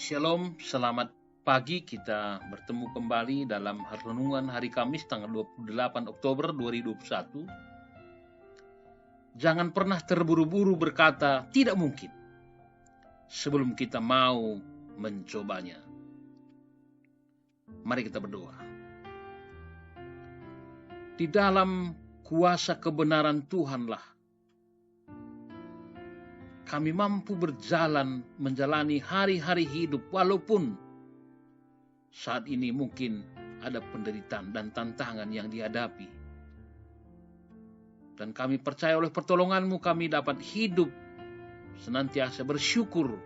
Shalom, selamat pagi. Kita bertemu kembali dalam renungan hari Kamis tanggal 28 Oktober 2021. Jangan pernah terburu-buru berkata tidak mungkin sebelum kita mau mencobanya. Mari kita berdoa. Di dalam kuasa kebenaran Tuhanlah kami mampu berjalan menjalani hari-hari hidup walaupun saat ini mungkin ada penderitaan dan tantangan yang dihadapi. Dan kami percaya oleh pertolongan-Mu kami dapat hidup senantiasa bersyukur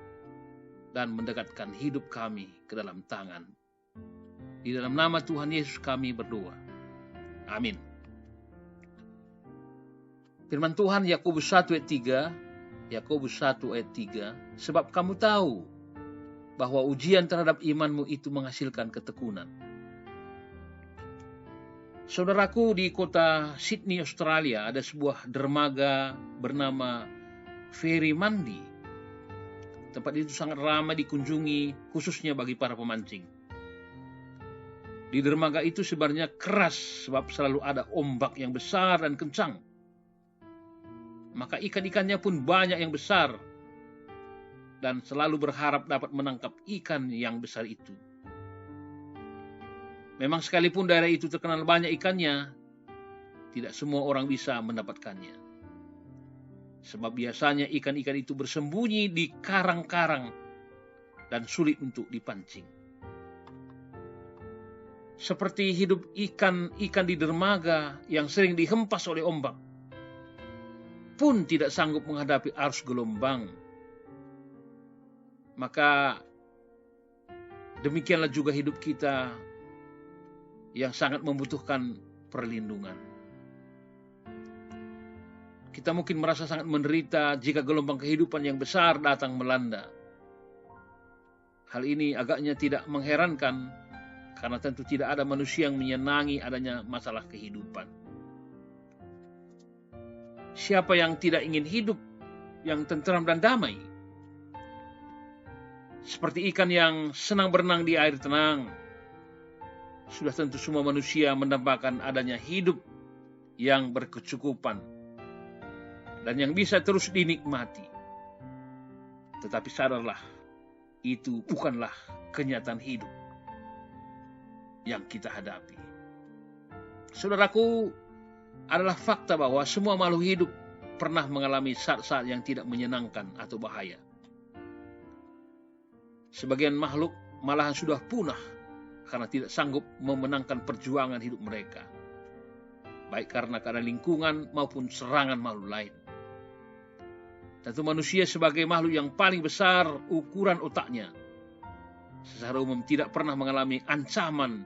dan mendekatkan hidup kami ke dalam tangan. Di dalam nama Tuhan Yesus kami berdoa. Amin. Firman Tuhan Yakobus 1 ayat 3. Yakobus 1 ayat 3, sebab kamu tahu bahwa ujian terhadap imanmu itu menghasilkan ketekunan. Saudaraku, di kota Sydney, Australia ada sebuah dermaga bernama Feri Mandi. Tempat itu sangat ramai dikunjungi khususnya bagi para pemancing. Di dermaga itu sebenarnya keras sebab selalu ada ombak yang besar dan kencang. Maka ikan-ikannya pun banyak yang besar dan selalu berharap dapat menangkap ikan yang besar itu. Memang sekalipun daerah itu terkenal banyak ikannya, tidak semua orang bisa mendapatkannya. Sebab biasanya ikan-ikan itu bersembunyi di karang-karang dan sulit untuk dipancing. Seperti hidup ikan-ikan di dermaga yang sering dihempas oleh ombak, pun tidak sanggup menghadapi arus gelombang. Maka demikianlah juga hidup kita yang sangat membutuhkan perlindungan. Kita mungkin merasa sangat menderita jika gelombang kehidupan yang besar datang melanda. Hal ini agaknya tidak mengherankan karena tentu tidak ada manusia yang menyenangi adanya masalah kehidupan. Siapa yang tidak ingin hidup yang tentram dan damai? Seperti ikan yang senang berenang di air tenang. Sudah tentu semua manusia mendambakan adanya hidup yang berkecukupan dan yang bisa terus dinikmati. Tetapi sadarlah, itu bukanlah kenyataan hidup yang kita hadapi. Saudaraku, adalah fakta bahwa semua makhluk hidup pernah mengalami saat-saat yang tidak menyenangkan atau bahaya. Sebagian makhluk malahan sudah punah karena tidak sanggup memenangkan perjuangan hidup mereka, baik karena keadaan lingkungan maupun serangan makhluk lain. Tentu manusia sebagai makhluk yang paling besar ukuran otaknya, secara umum tidak pernah mengalami ancaman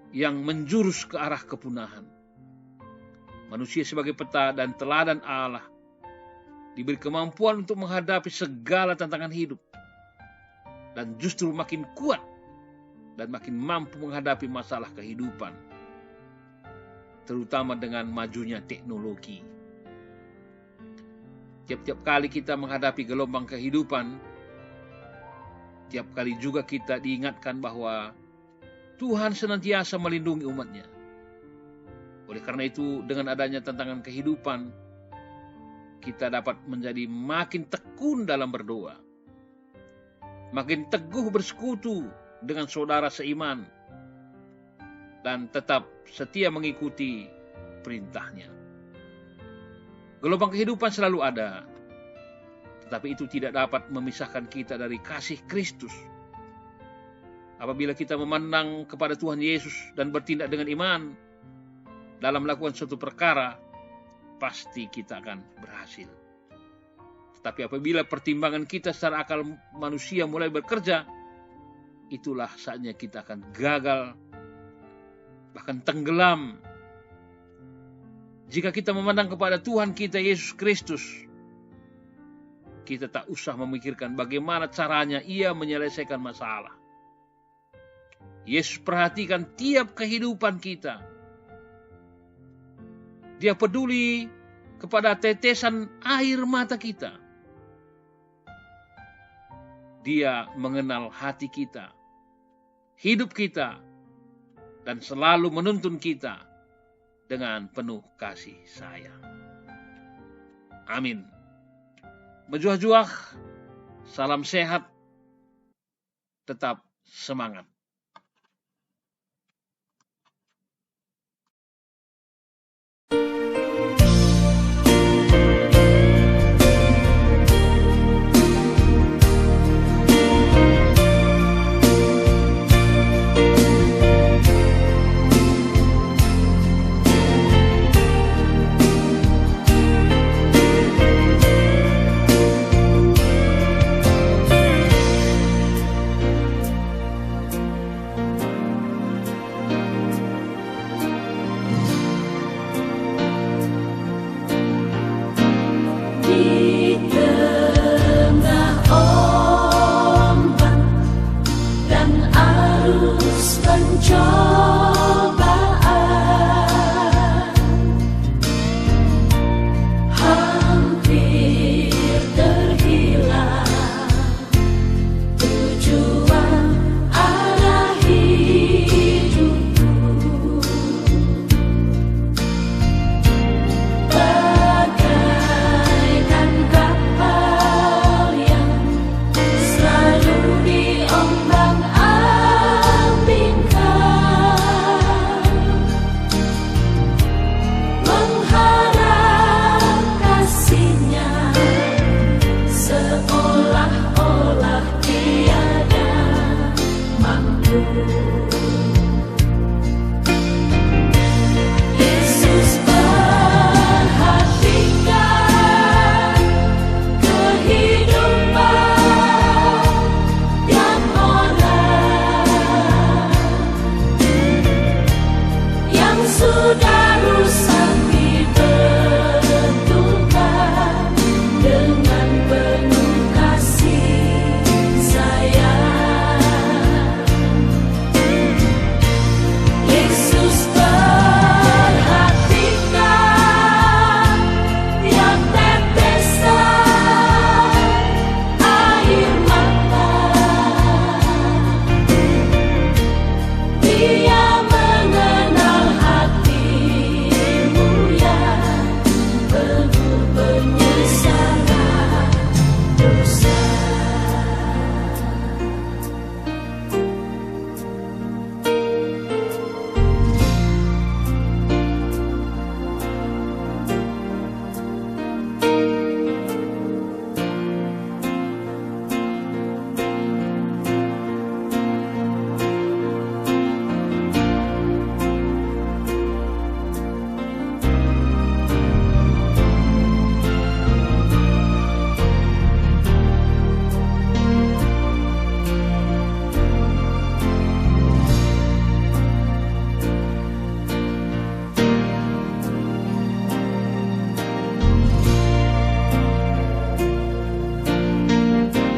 yang menjurus ke arah kepunahan. Manusia sebagai peta dan teladan Allah diberi kemampuan untuk menghadapi segala tantangan hidup dan justru makin kuat dan makin mampu menghadapi masalah kehidupan, terutama dengan majunya teknologi. Tiap-tiap kali kita menghadapi gelombang kehidupan, tiap kali juga kita diingatkan bahwa Tuhan senantiasa melindungi umatnya. Oleh karena itu, dengan adanya tantangan kehidupan, kita dapat menjadi makin tekun dalam berdoa, makin teguh bersekutu dengan saudara seiman, dan tetap setia mengikuti perintahnya. Gelombang kehidupan selalu ada, tetapi itu tidak dapat memisahkan kita dari kasih Kristus. Apabila kita memandang kepada Tuhan Yesus dan bertindak dengan iman dalam melakukan suatu perkara, pasti kita akan berhasil. Tetapi apabila pertimbangan kita secara akal manusia mulai bekerja, itulah saatnya kita akan gagal, bahkan tenggelam. Jika kita memandang kepada Tuhan kita Yesus Kristus, kita tak usah memikirkan bagaimana caranya Ia menyelesaikan masalah. Yesus perhatikan tiap kehidupan kita. Dia peduli kepada tetesan air mata kita. Dia mengenal hati kita, hidup kita, dan selalu menuntun kita dengan penuh kasih sayang. Amin. Mejuah-juah, salam sehat, tetap semangat. Seolah-olah tiada mampu.